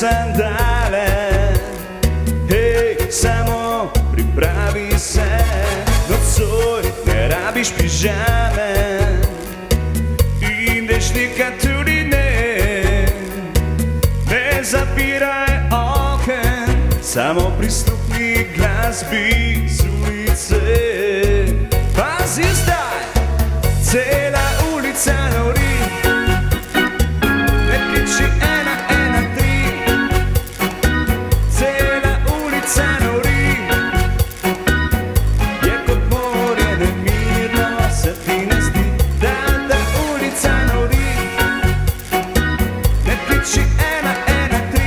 sandale, hej, samo pripravi se, nocoj ne rabiš pižame in dežnika tudi ne, ne zapiraj oken, samo prisluhni glasbi z ulice. Pazi zdaj, cela ulica nori, ne kliči 113, cela ulica nori, je kot morje nemirno, se ti ne zdi, da ulica nori, ne kliči 113,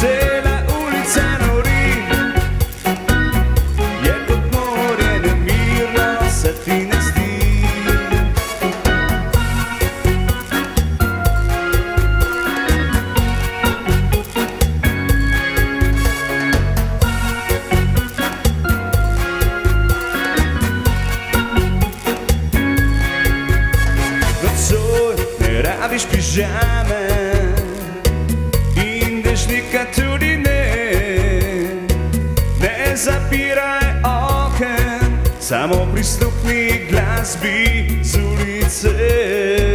cela ulica nori, je kot morje nemirno, se ti ne zdi. Ne rabiš pižame in dežnika tudi ne, ne zapiraj oken, samo prisluhni glasbi z ulice.